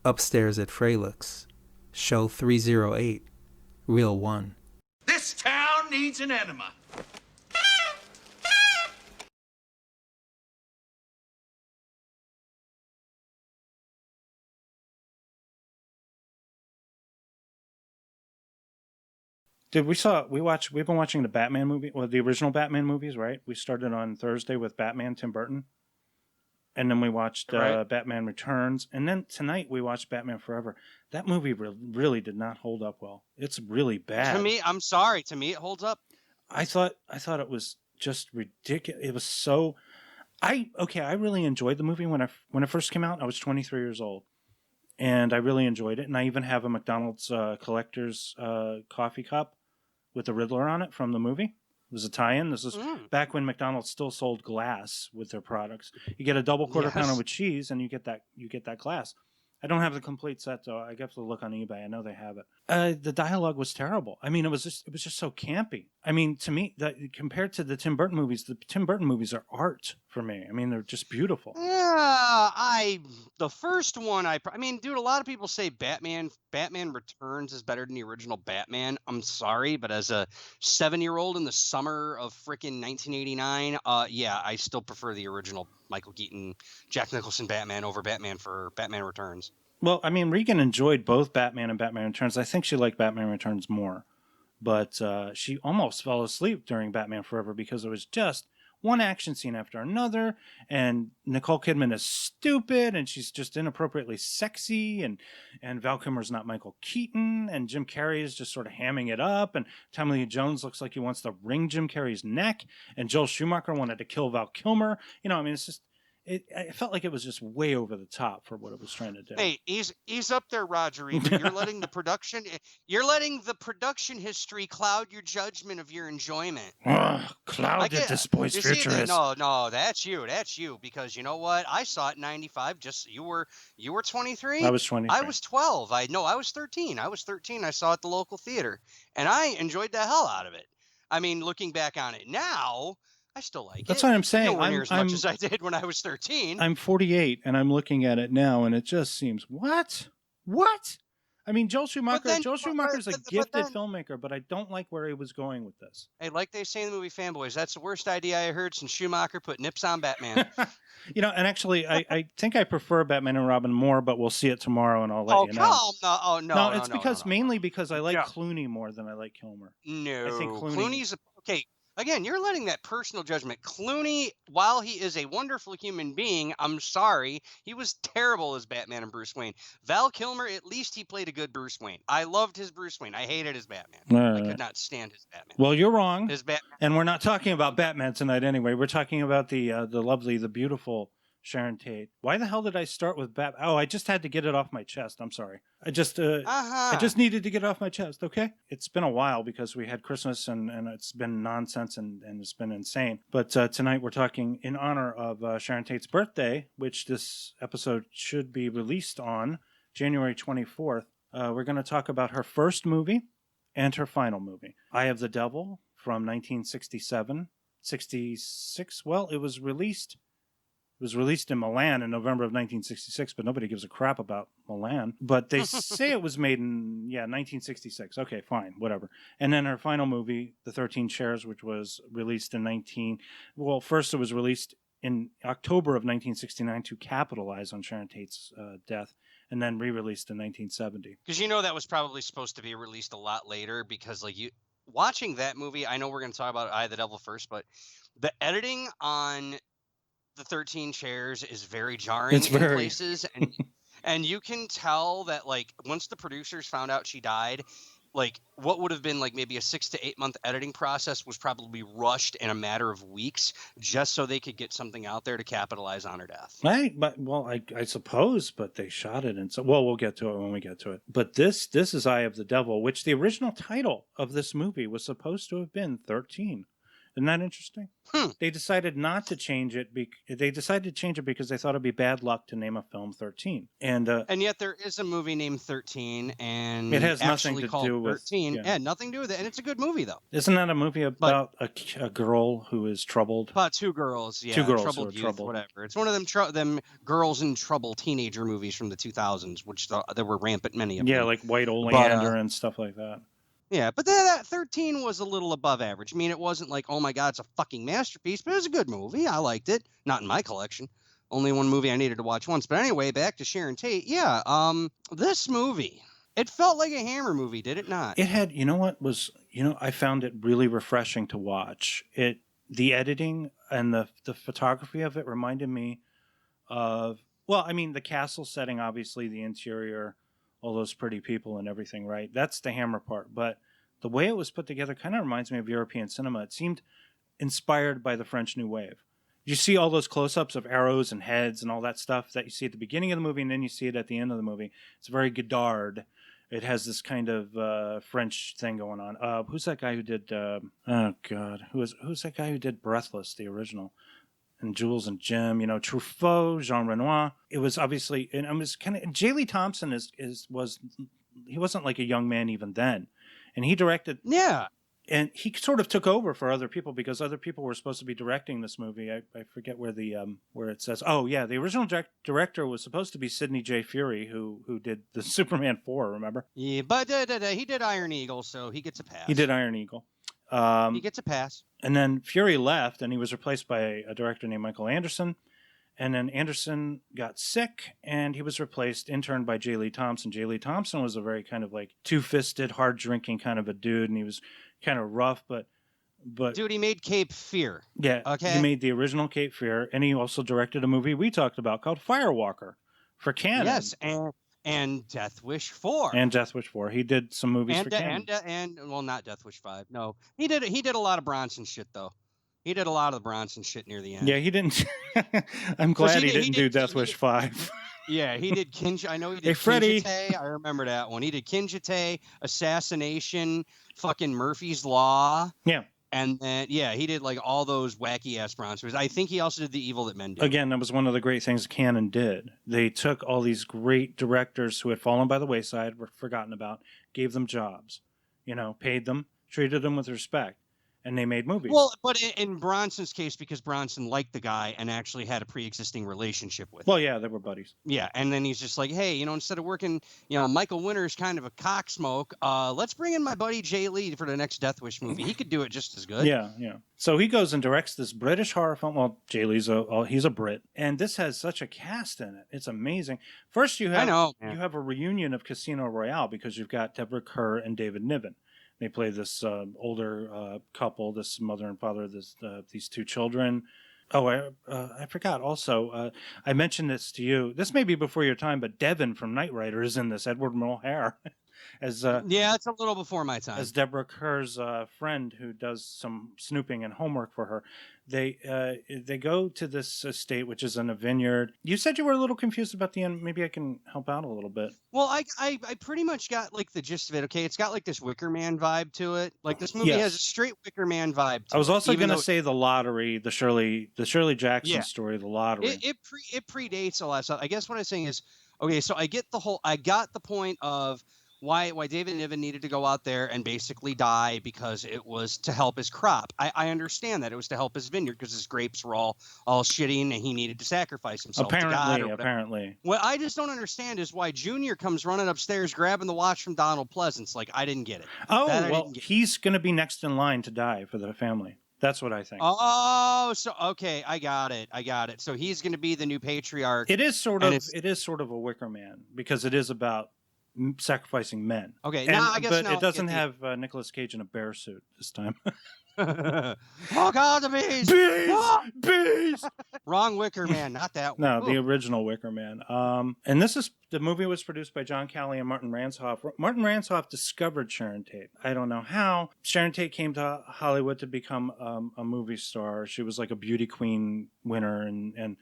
Upstairs at Froelich, show 308, reel 1. This town needs an enema. We've been watching the Batman movie, well, the original Batman movies, right? We started on Thursday with Batman, Tim Burton. And then we watched Batman Returns. And then tonight we watched Batman Forever. That movie really did not hold up well. It's really bad. To me, I'm sorry. To me, it holds up. I thought it was just ridiculous. It was so... I really enjoyed the movie when it first came out. I was 23 years old. And I really enjoyed it. And I even have a McDonald's collector's coffee cup with the Riddler on it from the movie. It was a tie-in. This is back when McDonald's still sold glass with their products. You get a double quarter pounder with cheese, and you get that glass. I don't have the complete set though. I have to look on eBay. I know they have it. The dialogue was terrible. I mean, it was just so campy. I mean, to me, compared to the Tim Burton movies are art for me. I mean, they're just beautiful. Yeah, the first one, I mean, dude, a lot of people say Batman Returns is better than the original Batman. I'm sorry, but as a 7-year-old in the summer of frickin' 1989, yeah, I still prefer the original Michael Keaton, Jack Nicholson Batman over Batman Returns. Well, I mean, Regan enjoyed both Batman and Batman Returns. I think she liked Batman Returns more. But she almost fell asleep during Batman Forever because it was just one action scene after another. And Nicole Kidman is stupid, and she's just inappropriately sexy. And Val Kilmer's not Michael Keaton. And Jim Carrey is just sort of hamming it up. And Tommy Lee Jones looks like he wants to wring Jim Carrey's neck. And Joel Schumacher wanted to kill Val Kilmer. You know, I mean, it's just... It felt like it was just way over the top for what it was trying to do. Hey, ease up there, Roger Ebert. You're letting the production history cloud your judgment of your enjoyment. Clouded this boy's future is. No, that's you. Because you know what? I saw it in '95. You were 23. I was 23. I was 12. I was 13. I was 13. I saw it at the local theater, and I enjoyed the hell out of it. I mean, looking back on it now, I still like it. That's what I'm saying. Nowhere near as much as I did when I was 13. I'm 48, and I'm looking at it now, and it just seems, what? I mean, Joel Schumacher's a gifted filmmaker, but I don't like where he was going with this. Hey, like they say in the movie Fanboys, that's the worst idea I heard since Schumacher put nips on Batman. You know, and actually, I think I prefer Batman and Robin more, but we'll see it tomorrow, and I'll let you know. No, it's mainly because I like Clooney more than I like Kilmer. No, I think Clooney's okay. Again, you're letting that personal judgment. Clooney, while he is a wonderful human being, I'm sorry, he was terrible as Batman and Bruce Wayne. Val Kilmer, at least he played a good Bruce Wayne. I loved his Bruce Wayne. I hated his Batman. I could not stand his Batman. Well, you're wrong. His Batman. And we're not talking about Batman tonight anyway. We're talking about the lovely, the beautiful Sharon Tate. Why the hell did I start with Batman? Oh, I just had to get it off my chest. I'm sorry. I just needed to get it off my chest, okay? It's been a while because we had Christmas and it's been nonsense and it's been insane. But tonight we're talking in honor of Sharon Tate's birthday, which this episode should be released on January 24th. We're going to talk about her first movie and her final movie, Eye of the Devil from 1967. 66? Well, it was released in Milan in November of 1966, but nobody gives a crap about Milan. But they say it was made in, 1966. Okay, fine, whatever. And then her final movie, The 13 Chairs, which was released in first it was released in October of 1969 to capitalize on Sharon Tate's death, and then re-released in 1970. Because that was probably supposed to be released a lot later because, watching that movie, I know we're going to talk about Eye of the Devil first, but the editing on The 13 Chairs is very jarring in places, and you can tell that once the producers found out she died, what would have been maybe a 6 to 8 month editing process was probably rushed in a matter of weeks just so they could get something out there to capitalize on her death. Right, I suppose, but they shot it, and so we'll get to it when we get to it. But this is Eye of the Devil, which the original title of this movie was supposed to have been 13. Isn't that interesting? They decided not to change it. They decided to change it because they thought it'd be bad luck to name a film 13. And yet there is a movie named 13, and it has nothing actually to called do with 13. yeah. Yeah, nothing to do with it, and it's a good movie though. Isn't that a movie about a girl who is troubled? About two girls, yeah, troubled youth, whatever. It's one of them girls in trouble teenager movies from the 2000s, which there were rampant many of them. Yeah, like White Oleander and stuff like that. Yeah, but that 13 was a little above average. I mean, it wasn't like, oh my God, it's a fucking masterpiece, but it was a good movie. I liked it. Not in my collection. Only one movie I needed to watch once. But anyway, back to Sharon Tate. Yeah, this movie, it felt like a Hammer movie, did it not? It had, I found it really refreshing to watch. The editing and the photography of it reminded me of, the castle setting, obviously, the interior, all those pretty people and everything, right? That's the Hammer part. But the way it was put together kind of reminds me of European cinema. It seemed inspired by the French New Wave. You see all those close-ups of arrows and heads and all that stuff that you see at the beginning of the movie, and then you see it at the end of the movie. It's very Godard. It has this kind of French thing going on. Who's that guy who did? Who's that guy who did Breathless, the original? And Jules and Jim, Truffaut, Jean Renoir. It was obviously, and it was kind of. J. Lee Thompson he wasn't like a young man even then, and he directed. Yeah. And he sort of took over for other people because other people were supposed to be directing this movie. I forget where where it says. Oh yeah, the original director was supposed to be Sidney J. Furie, who did the Superman 4. Remember? Yeah, but he did Iron Eagle, so he gets a pass. He did Iron Eagle. He gets a pass. And then Fury left, and he was replaced by a director named Michael Anderson. And then Anderson got sick, and he was interned by J. Lee Thompson. J. Lee Thompson was a very kind of like two-fisted, hard-drinking kind of a dude, and he was kind of rough, but dude, he made Cape Fear. Yeah, okay. He made the original Cape Fear, and he also directed a movie we talked about called Firewalker for Cannon. Yes, and Death Wish 4. And Death Wish 4. He did some movies for Cannon. And not Death Wish 5. No, he did a lot of Bronson shit though. He did a lot of the Bronson shit near the end. Yeah, he didn't. I'm glad he didn't do Death Wish 5. Yeah, he did I know he did Kinjite. I remember that one. He did Kinjite, Assassination, fucking Murphy's Law. Yeah. And then, he did like all those wacky ass Bronsons. I think he also did The Evil That Men Do. Again, that was one of the great things Cannon did. They took all these great directors who had fallen by the wayside, were forgotten about, gave them jobs, paid them, treated them with respect. And they made movies. Well, but in Bronson's case, because Bronson liked the guy and actually had a pre-existing relationship with him. Well, yeah, they were buddies. Yeah, and then he's just like, hey, instead of working, Michael Winter's kind of a cocksmoke, let's bring in my buddy Jay Lee for the next Death Wish movie. He could do it just as good. Yeah. So he goes and directs this British horror film. Well, Jay Lee's he's a Brit, and this has such a cast in it. It's amazing. First, you have a reunion of Casino Royale because you've got Deborah Kerr and David Niven. They play this older couple, this mother and father, these two children. Oh, I forgot also. I mentioned this to you. This may be before your time, but Devin from Knight Rider is in this. Edward Mulhare. It's a little before my time. As Deborah Kerr's friend who does some snooping and homework for her. They go to this estate, which is in a vineyard. You said you were a little confused about the end. Maybe I can help out a little bit. Well, I pretty much got like the gist of it. Okay, it's got like this Wicker Man vibe to it. Like this movie has a straight Wicker Man vibe. I was also going to say The Lottery, the Shirley Jackson story, The Lottery. It predates a lot of stuff. I guess what I'm saying is, okay, so I got the point of why David Niven needed to go out there and basically die because it was to help his crop. I understand that it was to help his vineyard because his grapes were all shitty and he needed to sacrifice himself to God. Apparently. What I just don't understand is why Junior comes running upstairs grabbing the watch from Donald Pleasence. Like, I didn't get it. Oh, he's going to be next in line to die for the family. That's what I think. Oh, so okay, I got it. So he's going to be the new patriarch. It is sort of a Wicker Man because it is about sacrificing men. Okay, but it doesn't have Nicolas Cage in a bear suit this time. Oh God, the bees! Bees! Wrong Wicker Man, not that one. No, the original Wicker Man. And the movie was produced by John Calley and Martin Ranshoff. Martin Ranshoff discovered Sharon Tate. I don't know how. Sharon Tate came to Hollywood to become a movie star. She was like a beauty queen winner, and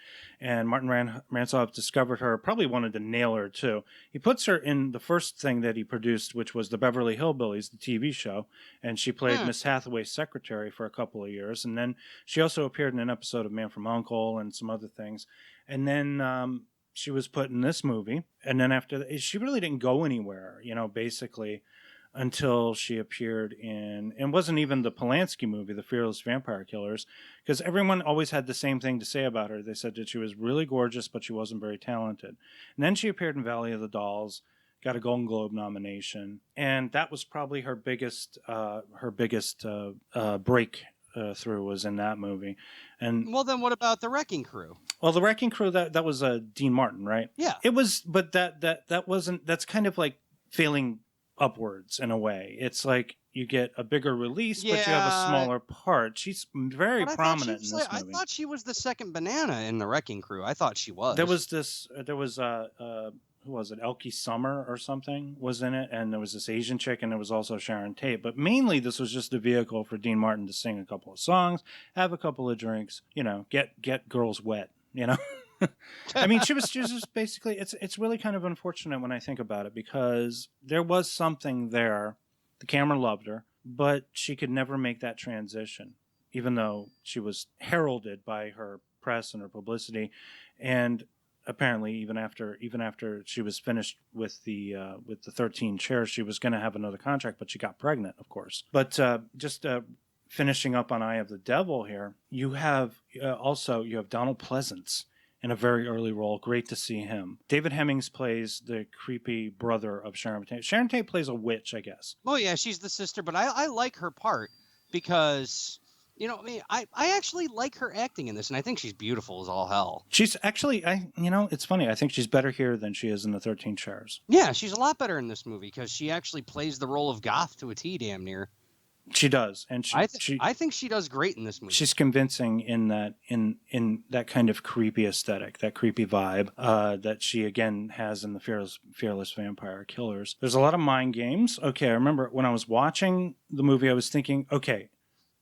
Martin Ranshoff discovered her. Probably wanted to nail her too. He puts her in the first thing that he produced, which was the Beverly Hillbillies, the TV show, and she played Miss Hathaway's secretary. secretary for a couple of years. And then she also appeared in an episode of Man from U.N.C.L.E. and some other things. And then she was put in this movie. And then after that, she really didn't go anywhere, basically, until she appeared in, and wasn't even the Polanski movie, The Fearless Vampire Killers, because everyone always had the same thing to say about her. They said that she was really gorgeous, but she wasn't very talented. And then she appeared in Valley of the Dolls, got a Golden Globe nomination, and that was probably her biggest breakthrough was in that movie. And well, then what about The Wrecking Crew? Well, The Wrecking Crew, that was Dean Martin, right? Yeah, it was, but that wasn't. That's kind of like failing upwards in a way. It's like you get a bigger release, but you have a smaller part. She's very prominent in this movie. I thought she was the second banana in The Wrecking Crew. I thought she was. There was who was it? Elkie Summer or something was in it, and there was this Asian chick, and there was also Sharon Tate. But mainly, this was just a vehicle for Dean Martin to sing a couple of songs, have a couple of drinks, get girls wet, I mean, she was just basically, it's really kind of unfortunate when I think about it, because there was something there. The camera loved her, but she could never make that transition, even though she was heralded by her press and her publicity. And apparently, even after she was finished with the 13 Chairs, she was going to have another contract, but she got pregnant, of course. But finishing up on Eye of the Devil here, you have Donald Pleasence in a very early role. Great to see him. David Hemmings plays the creepy brother of Sharon Tate. Sharon Tate plays a witch, I guess. Oh yeah, she's the sister, but I like her part because, I actually like her acting in this, and I think she's beautiful as all hell. She's actually, it's funny. I think she's better here than she is in the 13 Chairs. Yeah, she's a lot better in this movie because she actually plays the role of goth to a T, damn near. She does, and I think she does great in this movie. She's convincing in that kind of creepy aesthetic, that creepy vibe that she again has in the Fearless Vampire Killers. There's a lot of mind games. Okay, I remember when I was watching the movie, I was thinking, okay,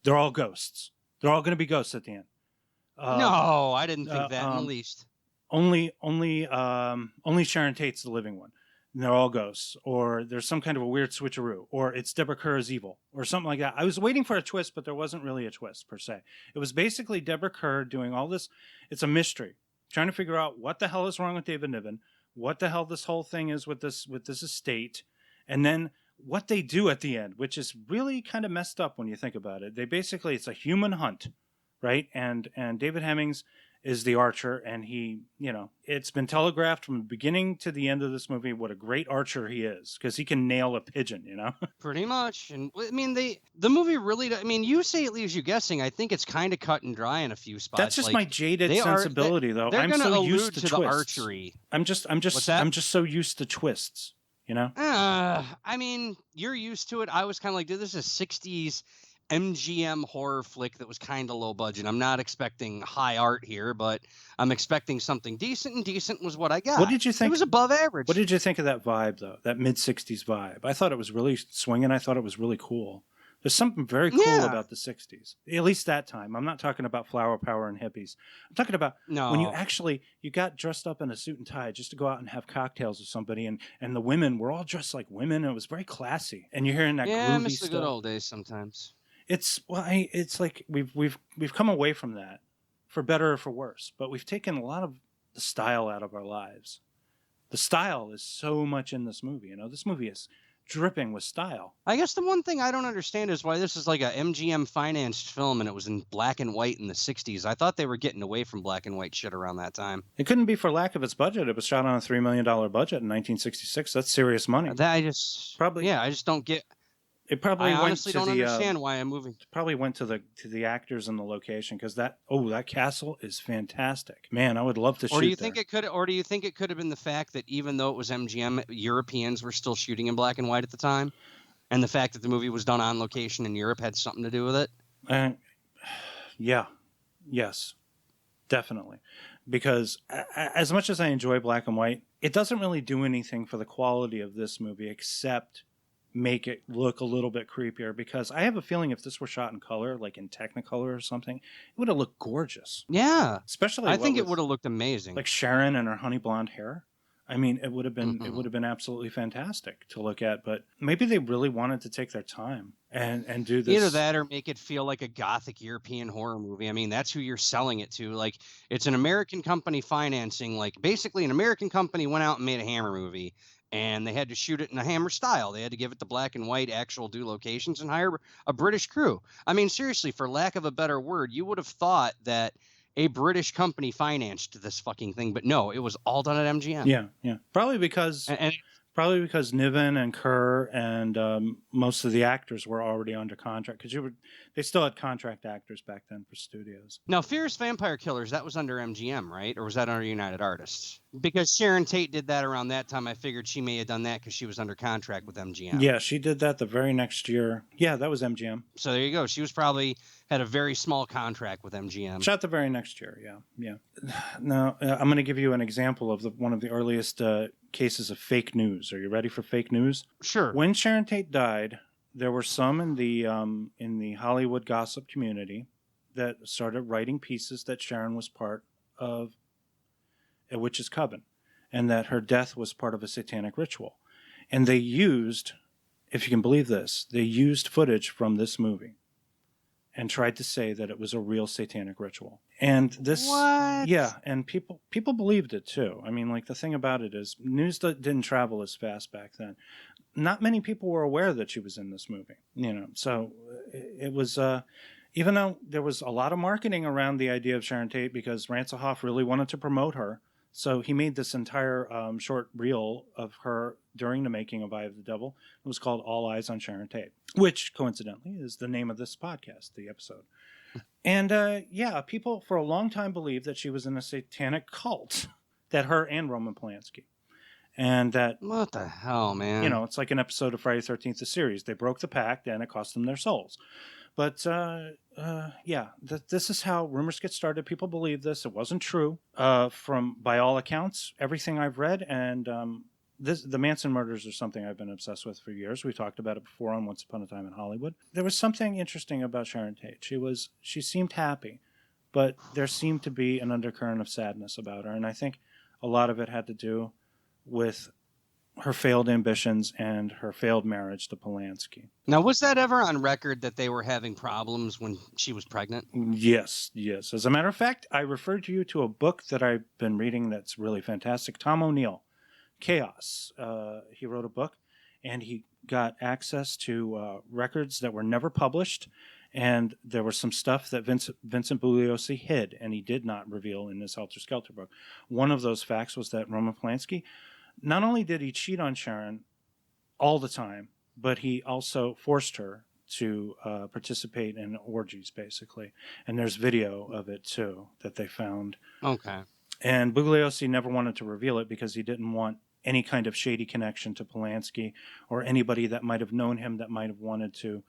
they're all ghosts. They're all going to be ghosts at the end. No, I didn't think that in the least. Only Sharon Tate's the living one. And they're all ghosts, or there's some kind of a weird switcheroo, or it's Deborah Kerr is evil, or something like that. I was waiting for a twist, but there wasn't really a twist per se. It was basically Deborah Kerr doing all this. It's a mystery, trying to figure out what the hell is wrong with David Niven, what the hell this whole thing is with this estate, and then what they do at the end, which is really kind of messed up when you think about it. It's a human hunt, right? And David Hemmings is the archer, and he, it's been telegraphed from the beginning to the end of this movie what a great archer he is, because he can nail a pigeon, Pretty much. And I mean, the movie really, you say it leaves you gussing. I think it's kind of cut and dry in a few spots. That's just my jaded sensibility, though. I'm so used to twists. the archery. I'm just so used to twists, you're used to it. I was kind of like, dude, this is a 60s MGM horror flick that was kind of low budget. I'm not expecting high art here, but I'm expecting something decent, and decent was what I got. What did you think? It was above average. What did you think of that vibe, though? That mid-60s vibe? I thought it was really swinging. I thought it was really cool. There's something very cool about the 60s, at least that time. I'm not talking about flower power and hippies. I'm talking about when you got dressed up in a suit and tie just to go out and have cocktails with somebody, and the women were all dressed like women. And it was very classy. And you're hearing that groovy stuff. Yeah, I miss the good old days sometimes. It's like we've come away from that, for better or for worse. But we've taken a lot of the style out of our lives. The style is so much in this movie. This movie is dripping with style. I guess the one thing I don't understand is why this is like a MGM financed film and it was in black and white in the 60s. I thought they were getting away from black and white shit around that time. It couldn't be for lack of its budget. It was shot on a $3 million budget in 1966. That's serious money. I just don't get. It probably I honestly don't understand why I'm moving. It probably went to the actors and the location, because that castle is fantastic. Man, I would love to shoot there. Do you think it could have been the fact that even though it was MGM, Europeans were still shooting in black and white at the time, and the fact that the movie was done on location in Europe had something to do with it? Yes, definitely. Because as much as I enjoy black and white, it doesn't really do anything for the quality of this movie except make it look a little bit creepier, because I have a feeling if this were shot in color, like in Technicolor or something, it would have looked gorgeous. Yeah. Especially I think it would have looked amazing. Like Sharon and her honey blonde hair. I mean, it would have been absolutely fantastic to look at, but maybe they really wanted to take their time and do this. Either that or make it feel like a gothic European horror movie. I mean, that's who you're selling it to. Like, it's an American company financing, like basically an American company went out and made a Hammer movie, and they had to shoot it in a Hammer style. They had to give it the black and white actual do locations and hire a British crew. I mean, seriously, for lack of a better word, you would have thought that a British company financed this fucking thing, but no, it was all done at MGM. Yeah. Probably because Niven and Kerr and most of the actors were already under contract, because they still had contract actors back then for studios. Now, Fierce Vampire Killers, that was under MGM, right? Or was that under United Artists? Because Sharon Tate did that around that time. I figured she may have done that because she was under contract with MGM. Yeah, she did that the very next year. Yeah, that was MGM. So there you go. She was probably had a very small contract with MGM. Shot the very next year, yeah. Now, I'm going to give you an example of one of the earliest cases of fake news. Are you ready for fake news? Sure. When Sharon Tate died, there were some in the Hollywood gossip community that started writing pieces that Sharon was part of a witch's coven, and that her death was part of a satanic ritual. And they used, if you can believe this, they used footage from this movie and tried to say that it was a real satanic ritual. And this, what? Yeah, and people believed it too. I mean, like, the thing about it is, news didn't travel as fast back then. Not many people were aware that she was in this movie, So it was, even though there was a lot of marketing around the idea of Sharon Tate, because Ransohoff really wanted to promote her, so he made this entire short reel of her during the making of Eye of the Devil. It was called All Eyes on Sharon Tate, which coincidentally is the name of this podcast, the episode. And people for a long time believed that she was in a satanic cult, that her and Roman Polanski. And that... What the hell, man? It's like an episode of Friday the 13th, the series. They broke the pact and it cost them their souls. But, this is how rumors get started. People believe this. It wasn't true. By all accounts, everything I've read, and the Manson murders are something I've been obsessed with for years. We talked about it before on Once Upon a Time in Hollywood. There was something interesting about Sharon Tate. She seemed happy, but there seemed to be an undercurrent of sadness about her. And I think a lot of it had to do with her failed ambitions and her failed marriage to Polanski. Now, was that ever on record that they were having problems when she was pregnant? Yes. As a matter of fact, I referred you to a book that I've been reading that's really fantastic. Tom O'Neill, Chaos. He wrote a book, and he got access to records that were never published, and there was some stuff that Vincent Bugliosi hid, and he did not reveal in his Helter Skelter book. One of those facts was that Roman Polanski, not only did he cheat on Sharon all the time, but he also forced her to participate in orgies, basically. And there's video of it, too, that they found. Okay. And Bugliosi never wanted to reveal it because he didn't want any kind of shady connection to Polanski or anybody that might have known him that might have wanted to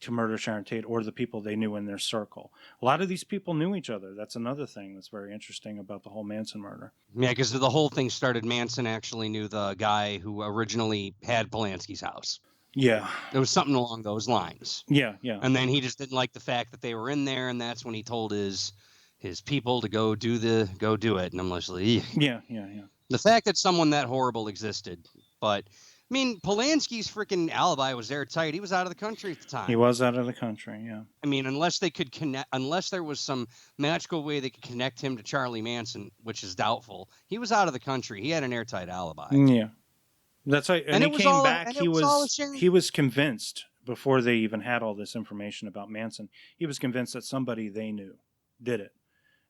murder Sharon Tate, or the people they knew in their circle. A lot of these people knew each other. That's another thing that's very interesting about the whole Manson murder. Yeah, because the whole thing started, Manson actually knew the guy who originally had Polanski's house. Yeah. There was something along those lines. Yeah. And then he just didn't like the fact that they were in there, and that's when he told his people to go do it. And I'm like, Yeah. The fact that someone that horrible existed. But, I mean, Polanski's freaking alibi was airtight. He was out of the country at the time. He was out of the country, yeah. I mean, unless there was some magical way they could connect him to Charlie Manson, which is doubtful, he was out of the country. He had an airtight alibi. Yeah. That's right. And he came back. He was convinced, before they even had all this information about Manson, he was convinced that somebody they knew did it.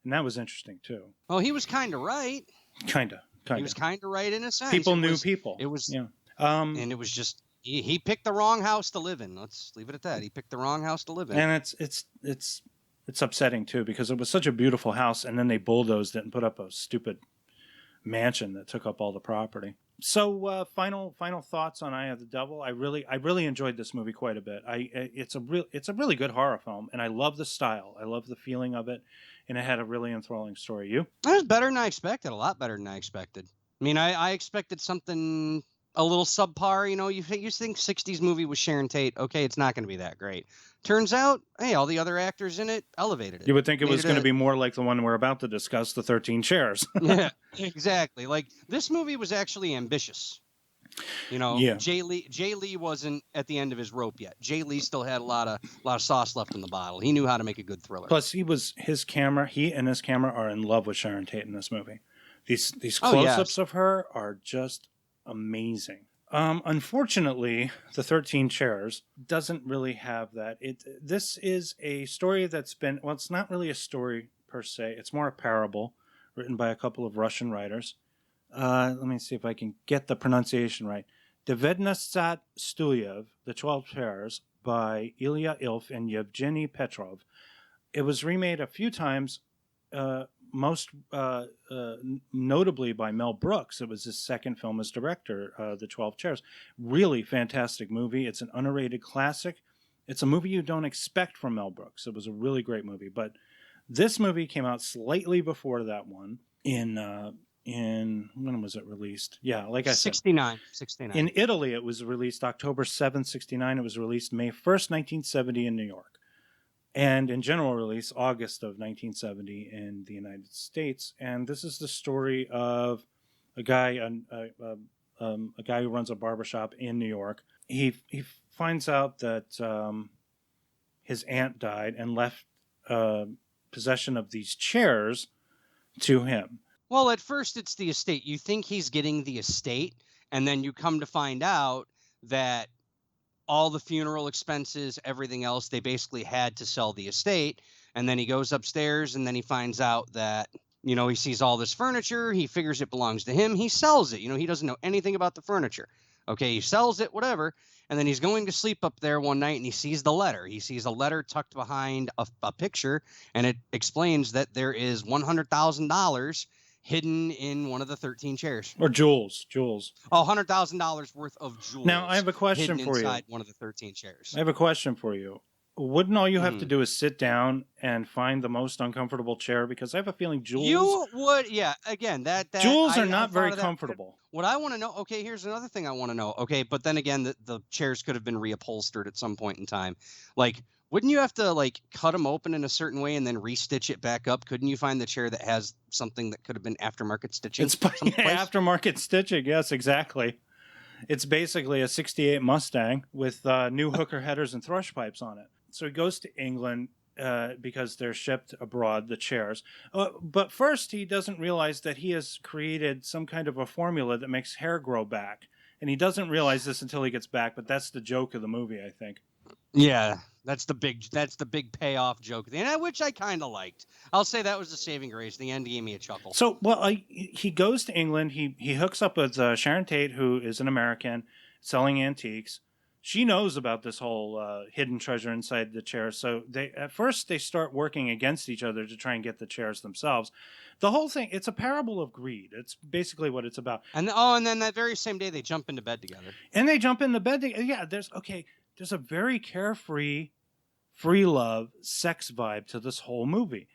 And that was interesting, too. Well, he was kind of right. Kind of. He was kind of right in a sense. People knew people. It was, yeah. And it was just he picked the wrong house to live in. Let's leave it at that. He picked the wrong house to live in. And it's upsetting too, because it was such a beautiful house, and then they bulldozed it and put up a stupid mansion that took up all the property. So final thoughts on Eye of the Devil. I really enjoyed this movie quite a bit. It's a really good horror film, and I love the style. I love the feeling of it, and it had a really enthralling story. You? It was better than I expected. A lot better than I expected. I mean, I expected something a little subpar. You know, you think 60s movie with Sharon Tate, okay, it's not going to be that great. Turns out, hey, all the other actors in it elevated it. You would think it was going to be more like the one we're about to discuss, The 13 Chairs. Yeah, exactly. Like, this movie was actually ambitious. You know, Yeah. Jay Lee wasn't at the end of his rope yet. Jay Lee still had a lot of sauce left in the bottle. He knew how to make a good thriller. Plus, he and his camera are in love with Sharon Tate in this movie. These close-ups of her are just amazing. Unfortunately, The 13 Chairs doesn't really have that. This is a story that's been, well, it's not really a story per se. It's more a parable written by a couple of Russian writers. Let me see if I can get the pronunciation right. Devednasat Stuyev, The 12 Chairs, by Ilya Ilf and Yevgeny Petrov. It was remade a few times, most notably by Mel Brooks. It was his second film as director, The 12 Chairs. Really fantastic movie. It's an underrated classic. It's a movie you don't expect from Mel Brooks. It was a really great movie. But this movie came out slightly before that one in when was it released? Yeah, like I said. 69. In Italy, it was released October 7th, 69. It was released May 1st, 1970 in New York. And in general release, August of 1970 in the United States. And this is the story of a guy who runs a barbershop in New York. He finds out that his aunt died and left possession of these chairs to him. Well, at first it's the estate. You think he's getting the estate, and then you come to find out that all the funeral expenses, everything else, they basically had to sell the estate. And then he goes upstairs, and then he finds out that, you know, he sees all this furniture. He figures it belongs to him. He sells it. You know, he doesn't know anything about the furniture. Okay, he sells it, whatever. And then he's going to sleep up there one night, and he sees the letter. He sees a letter tucked behind a picture, and it explains that there is $100,000 hidden in one of the 13 chairs. Or jewels. Oh, $100,000 worth of jewels. Now, I have a question for you. Inside one of the 13 chairs. I have a question for you. Wouldn't all you have to do is sit down and find the most uncomfortable chair? Because I have a feeling jewels... You would, yeah. Again, that jewels are not very comfortable. What I want to know... Okay, here's another thing I want to know. Okay, but then again, the chairs could have been reupholstered at some point in time. Like, wouldn't you have to, like, cut them open in a certain way and then restitch it back up? Couldn't you find the chair that has something that could have been aftermarket stitching? It's aftermarket stitching, yes, exactly. It's basically a 68 Mustang with new hooker headers and thrush pipes on it. So he goes to England because they're shipped abroad, the chairs. But first, he doesn't realize that he has created some kind of a formula that makes hair grow back. And he doesn't realize this until he gets back, but that's the joke of the movie, I think. Yeah, that's the big payoff joke at the end, which I kind of liked. I'll say that was the saving grace. The end gave me a chuckle. So, he goes to England. He hooks up with Sharon Tate, who is an American selling antiques. She knows about this whole hidden treasure inside the chair. So at first they start working against each other to try and get the chairs themselves. The whole thing, it's a parable of greed. It's basically what it's about. And then that very same day they jump into bed together. Yeah, there's a very carefree, free love, sex vibe to this whole movie.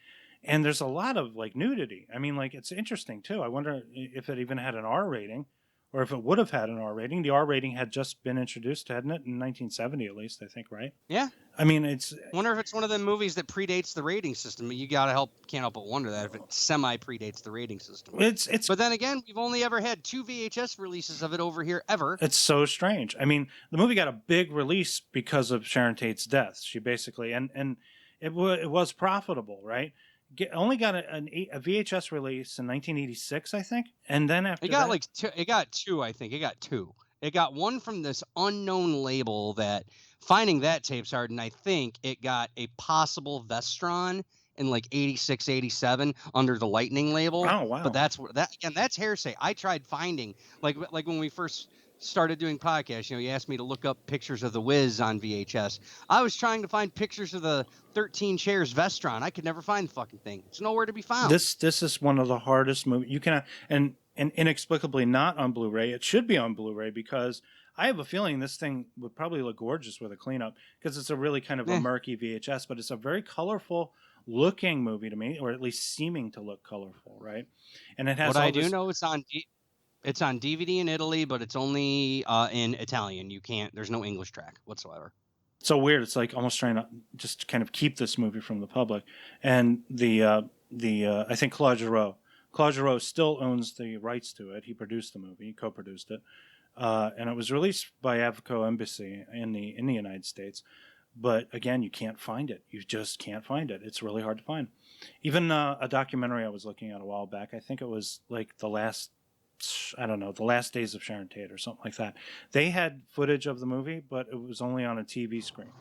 And there's a lot of like nudity. I mean, like, it's interesting too. I wonder if it even had an R rating. Or if it would have had an R rating. The R rating had just been introduced, hadn't it? In 1970, at least, I think, right? Yeah. I mean, I wonder if it's one of the movies that predates the rating system. You can't help but wonder that if it semi-predates the rating system. But then again, we've only ever had 2 VHS releases of it over here ever. It's so strange. I mean, the movie got a big release because of Sharon Tate's death. She basically, and it was profitable, right? Only got a VHS release in 1986, I think, and then after it got two. I think it got two. It got one from this unknown label that finding that tape's hard, and I think it got a possible Vestron in like 86, 87 under the Lightning label. Oh wow! But that's hearsay. I tried finding like when we first started doing podcasts, you asked me to look up pictures of the Wiz on VHS. I was trying to find pictures of the 13 Chairs Vestron. I could never find the fucking thing. It's nowhere to be found. This is one of the hardest movies you can, and inexplicably not on Blu-ray. It should be on Blu-ray because I have a feeling this thing would probably look gorgeous with a cleanup because it's a really kind of a murky VHS, but it's a very colorful looking movie to me, or at least seeming to look colorful, right? And it has. What I do know, it's on It's on DVD in Italy, but it's only in Italian. You can't. There's no English track whatsoever. So weird. It's like almost trying to just kind of keep this movie from the public. And I think Claude Giroux still owns the rights to it. He produced the movie, he co-produced it, and it was released by Avco Embassy in the United States. But again, you can't find it. You just can't find it. It's really hard to find. Even a documentary I was looking at a while back, I think it was like the last days of Sharon Tate or something like that. They had footage of the movie, but it was only on a TV screen.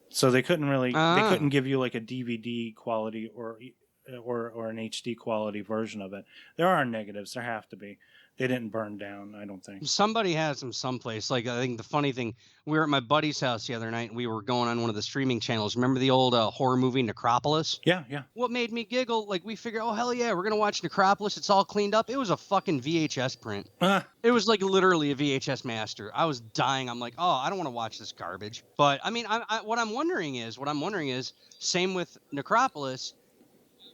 So they couldn't really, they couldn't give you like a DVD quality or an HD quality version of it. There are negatives. There have to be. They didn't burn down, I don't think. Somebody has them someplace. Like, I think the funny thing, we were at my buddy's house the other night, and we were going on one of the streaming channels. Remember the old horror movie Necropolis? Yeah. What made me giggle, like, we figured, oh, hell yeah, we're going to watch Necropolis. It's all cleaned up. It was a fucking VHS print. It was, like, literally a VHS master. I was dying. I'm like, oh, I don't want to watch this garbage. But, I mean, what I'm wondering is, same with Necropolis,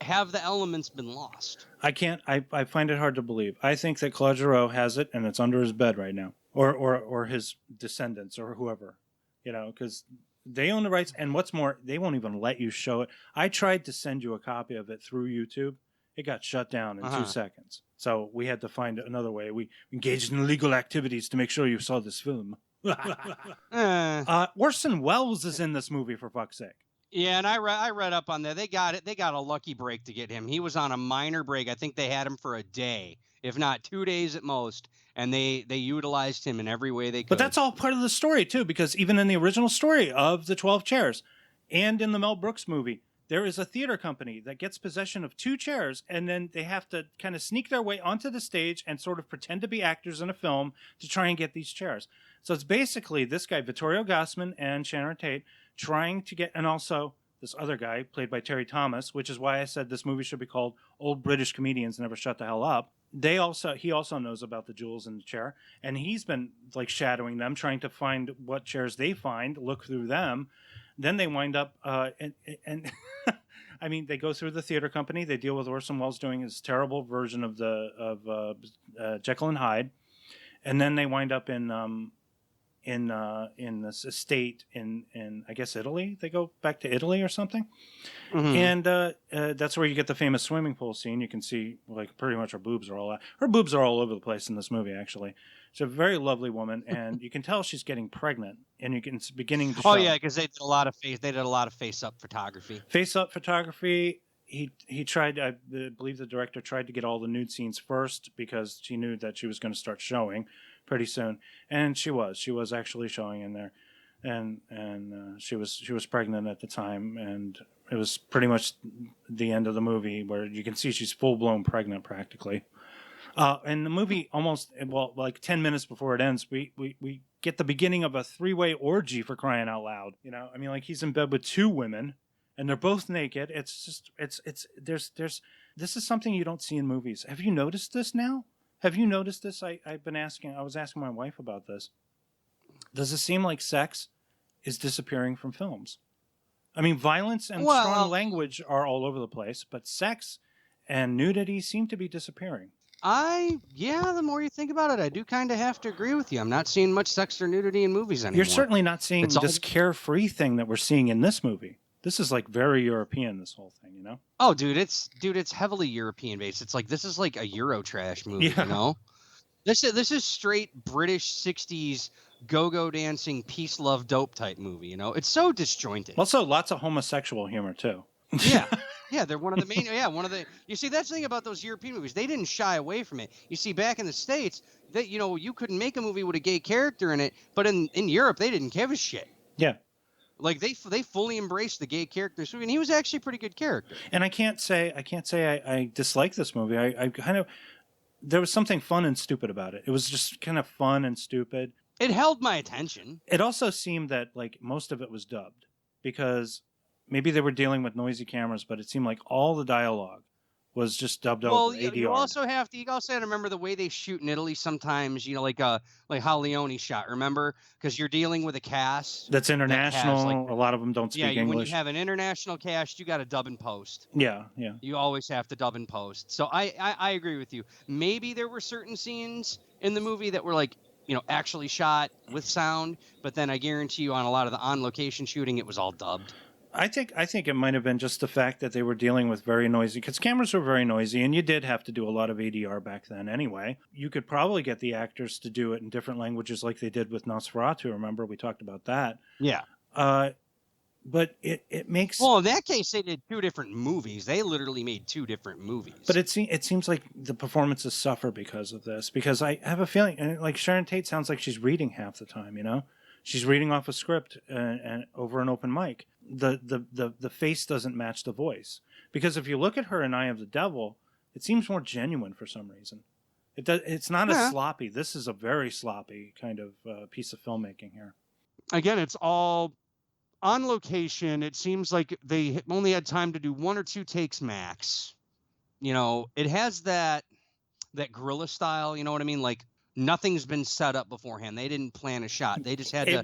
have the elements been lost? I find it hard to believe. I think that Claude Giroux has it, and it's under his bed right now, or his descendants, or whoever, because they own the rights. And what's more, they won't even let you show it. I tried to send you a copy of it through YouTube. It got shut down in 2 seconds. So we had to find another way. We engaged in illegal activities to make sure you saw this film. Orson Welles is in this movie, for fuck's sake. Yeah, and I read up on that. They got it. They got a lucky break to get him. He was on a minor break. I think they had him for a day, if not 2 days at most, and they utilized him in every way they could. But that's all part of the story too, because even in the original story of the 12 Chairs, and in the Mel Brooks movie, there is a theater company that gets possession of 2 chairs, and then they have to kind of sneak their way onto the stage and sort of pretend to be actors in a film to try and get these chairs. So it's basically this guy, Vittorio Gassman, and Sharon Tate trying to get, and also this other guy played by Terry Thomas, which is why I said this movie should be called Old British Comedians Never Shut the Hell Up. He also knows about the jewels in the chair, and he's been like shadowing them, trying to find what chairs they find, look through them. Then they wind up, and I mean, they go through the theater company. They deal with Orson Welles doing his terrible version of Jekyll and Hyde, and then they wind up in this estate in I guess Italy. They go back to Italy or something, and that's where you get the famous swimming pool scene. You can see like pretty much her boobs are all over the place in this movie. Actually, she's a very lovely woman, and you can tell she's getting pregnant, and it's beginning to show. Oh yeah, because they did a lot of face-up photography. Face-up photography. He tried. I believe the director tried to get all the nude scenes first because she knew that she was going to start showing pretty soon, and she was actually showing in there, and she was pregnant at the time, and it was pretty much the end of the movie where you can see she's full-blown pregnant practically. And the movie like 10 minutes before it ends, we get the beginning of a 3-way orgy, for crying out loud. I mean, like, he's in bed with 2 women and they're both naked. This is something you don't see in movies. Have you noticed this now? Have you noticed this? I was asking my wife about this. Does it seem like sex is disappearing from films? I mean, violence and strong language are all over the place, but sex and nudity seem to be disappearing. The more you think about it, I do kind of have to agree with you. I'm not seeing much sex or nudity in movies anymore. You're certainly not seeing this carefree thing that we're seeing in this movie. This is like very European, this whole thing, Oh, dude, it's heavily European based. It's like, this is like a Eurotrash movie, This is straight British 60s go-go dancing, peace, love, dope type movie, It's so disjointed. Also, lots of homosexual humor, too. Yeah. Yeah, they're one of the main. Yeah, you see, that's the thing about those European movies. They didn't shy away from it. You see, back in the States, that you couldn't make a movie with a gay character in it, but in Europe, they didn't give a shit. Yeah. Like they fully embraced the gay character in this movie, and he was actually a pretty good character. And I can't say I dislike this movie. I kind of, there was something fun and stupid about it. It was just kind of fun and stupid. It held my attention. It also seemed that like most of it was dubbed because maybe they were dealing with noisy cameras, but it seemed like all the dialogue was just dubbed over ADR. You also have to remember the way they shoot in Italy sometimes, like how Leone shot, remember? Because you're dealing with a cast that's international. A lot of them don't speak English. When you have an international cast, you got to dub and post. Yeah. You always have to dub and post. So I agree with you. Maybe there were certain scenes in the movie that were like, actually shot with sound, but then I guarantee you on a lot of the on-location shooting, it was all dubbed. I think it might have been just the fact that they were dealing with very noisy, because cameras were very noisy, and you did have to do a lot of ADR back then anyway. You could probably get the actors to do it in different languages like they did with Nosferatu. Remember, we talked about that. Yeah. But it makes... Well, in that case, they did 2 different movies. They literally made 2 different movies. But it seems like the performances suffer because of this, because I have a feeling, and like Sharon Tate sounds like she's reading half the time, She's reading off a script and over an open mic. The face doesn't match the voice, because if you look at her in Eye of the Devil, it seems more genuine for some reason. It's not as sloppy. This is a very sloppy kind of piece of filmmaking here. Again, it's all on location. It seems like they only had time to do 1 or 2 takes max. It has that guerrilla style. You know what I mean? Like, nothing's been set up beforehand. They didn't plan a shot. They just had to.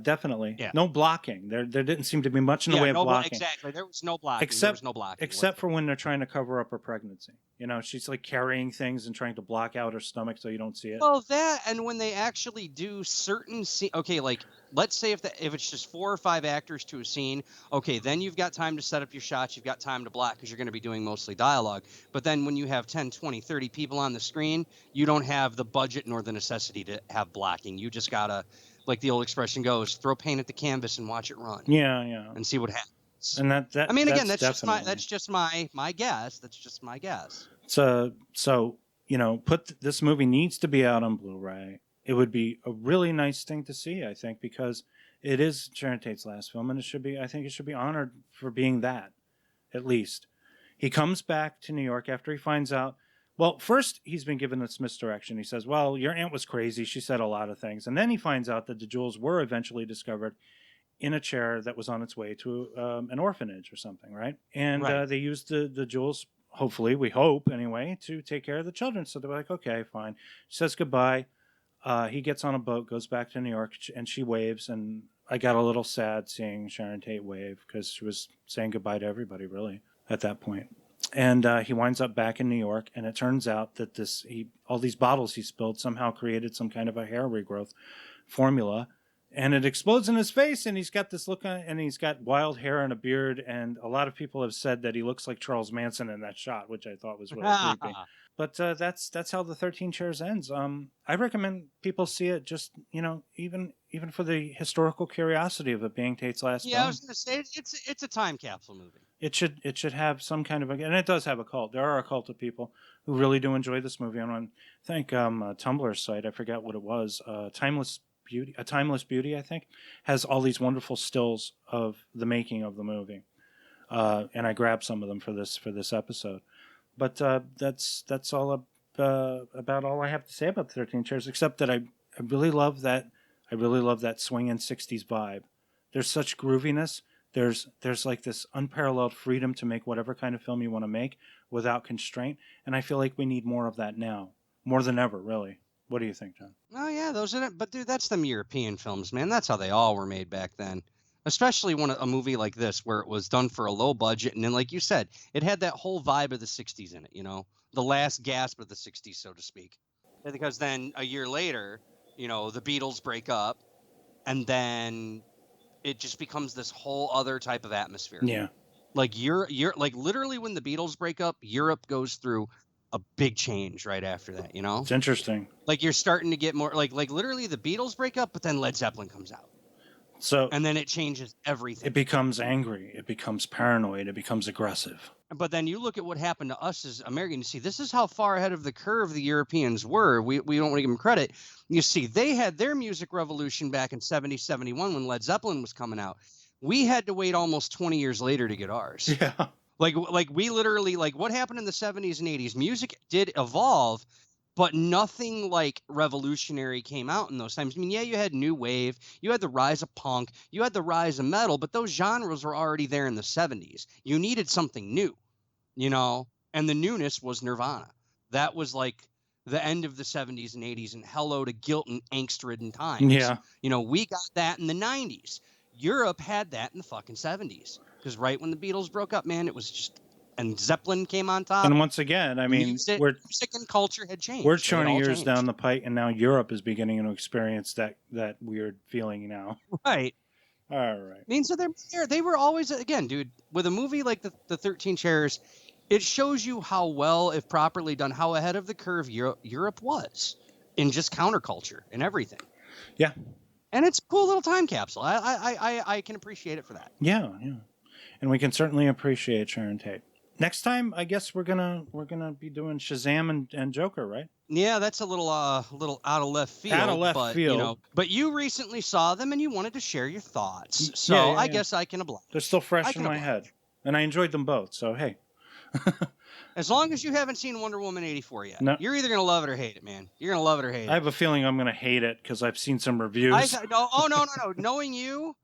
Definitely. Yeah. No blocking. There didn't seem to be much in the way of blocking. Exactly. There was no blocking. Except for when they're trying to cover up her pregnancy. She's like carrying things and trying to block out her stomach so you don't see it. Well, that, and when they actually do certain scenes, okay, like let's say if it's just 4 or 5 actors to a scene, okay, then you've got time to set up your shots, you've got time to block because you're going to be doing mostly dialogue. But then when you have 10, 20, 30 people on the screen, you don't have the budget nor the necessity to have blocking. You just gotta, like the old expression goes, throw paint at the canvas and watch it run. Yeah. And see what happens. And that I mean, again, that's definitely... just my guess. That's just my guess. So this movie needs to be out on Blu-ray. It would be a really nice thing to see, I think, because it is Sharon Tate's last film, and I think it should be honored for being that, at least. He comes back to New York after he finds out. Well, first he's been given this misdirection. He says, well, your aunt was crazy. She said a lot of things. And then he finds out that the jewels were eventually discovered in a chair that was on its way to an orphanage or something, right? And they used the jewels, hopefully, we hope anyway, to take care of the children. So they're like, okay, fine. She says goodbye. He gets on a boat, goes back to New York, and she waves. And I got a little sad seeing Sharon Tate wave, because she was saying goodbye to everybody, really, at that point. And he winds up back in New York, and it turns out that all these bottles he spilled somehow created some kind of a hair regrowth formula. And it explodes in his face, and he's got this look on, and he's got wild hair and a beard. And a lot of people have said that he looks like Charles Manson in that shot, which I thought was really creepy. But that's how the 13 Chairs ends. I recommend people see it, just even for the historical curiosity of it being Tate's last film. Yeah, I was going to say it's a time capsule movie. It should have some kind of and it does have a cult. There are a cult of people who really do enjoy this movie. I want to thank Tumblr's site. I forget what it was. Timeless Beauty, I think, has all these wonderful stills of the making of the movie, and I grabbed some of them for this episode. But that's all about all I have to say about the 13 Chairs, except that I really love that swinging 60s vibe. There's such grooviness. There's like this unparalleled freedom to make whatever kind of film you want to make without constraint, and I feel like we need more of that now, more than ever, really. What do you think, John? Oh yeah, those are. But dude, that's them European films, man. That's how they all were made back then. Especially a movie like this, where it was done for a low budget, and then, like you said, it had that whole vibe of the '60s in it. The last gasp of the '60s, so to speak. Because then a year later, the Beatles break up, and then it just becomes this whole other type of atmosphere. Yeah. Like you're like literally when the Beatles break up, Europe goes through a big change right after that, It's interesting. Like you're starting to get more like literally the Beatles break up, but then Led Zeppelin comes out. So and then it changes everything. It becomes angry, it becomes paranoid, it becomes aggressive. But then you look at what happened to us as Americans. You see, this is how far ahead of the curve the Europeans were. We don't want to give them credit. You see, they had their music revolution back in 70, 71 when Led Zeppelin was coming out. We had to wait almost 20 years later to get ours. Yeah. Like we literally, like what happened in the 70s and 80s, music did evolve, but nothing like revolutionary came out in those times. I mean, yeah, you had new wave, you had the rise of punk, you had the rise of metal, but those genres were already there in the 70s. You needed something new, and the newness was Nirvana. That was like the end of the 70s and 80s and hello to guilt and angst-ridden times. Yeah. We got that in the 90s. Europe had that in the fucking 70s. Because right when the Beatles broke up, man, it was just and Zeppelin came on top. And once again, I mean, music and culture had changed. We're 20 years down the pike, and now Europe is beginning to experience that weird feeling now. Right. All right. I mean, so they were always, again, dude, with a movie like the 13 Chairs, it shows you how well, if properly done, how ahead of the curve Europe was in just counterculture and everything. Yeah. And it's a cool little time capsule. I can appreciate it for that. Yeah, yeah. And we can certainly appreciate Sharon Tate. Next time, I guess we're gonna be doing Shazam and Joker, right? Yeah, that's a little out of left field. You know, but you recently saw them and you wanted to share your thoughts, so I guess I can oblige. They're still fresh in my head, and I enjoyed them both. So hey, as long as you haven't seen Wonder Woman 84 yet, no. You're either gonna love it or hate it, man. You're gonna love it or hate it. I have a feeling I'm gonna hate it because I've seen some reviews. No. Knowing you,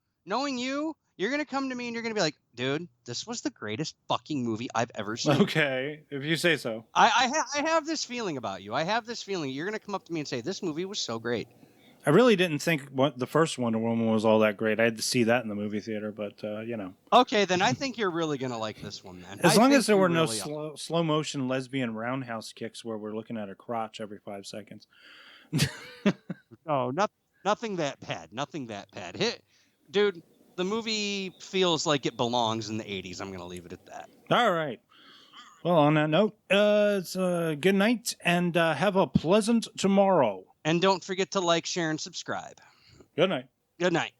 you're gonna come to me and you're gonna be like, dude, this was the greatest fucking movie I've ever seen. Okay, if you say so. I have this feeling about you. I have this feeling you're gonna come up to me and say, this movie was so great. I really didn't think the first Wonder Woman was all that great. I had to see that in the movie theater, but you know. Okay, then I think you're really gonna like this one, man. As long as there were no slow motion lesbian roundhouse kicks where we're looking at her crotch every 5 seconds. No, nothing that bad. Nothing that bad. Dude, the movie feels like it belongs in the 80s. I'm gonna leave it at that. All right. Well, on that note, it's good night and have a pleasant tomorrow. And don't forget to like, share, and subscribe. Good night. Good night.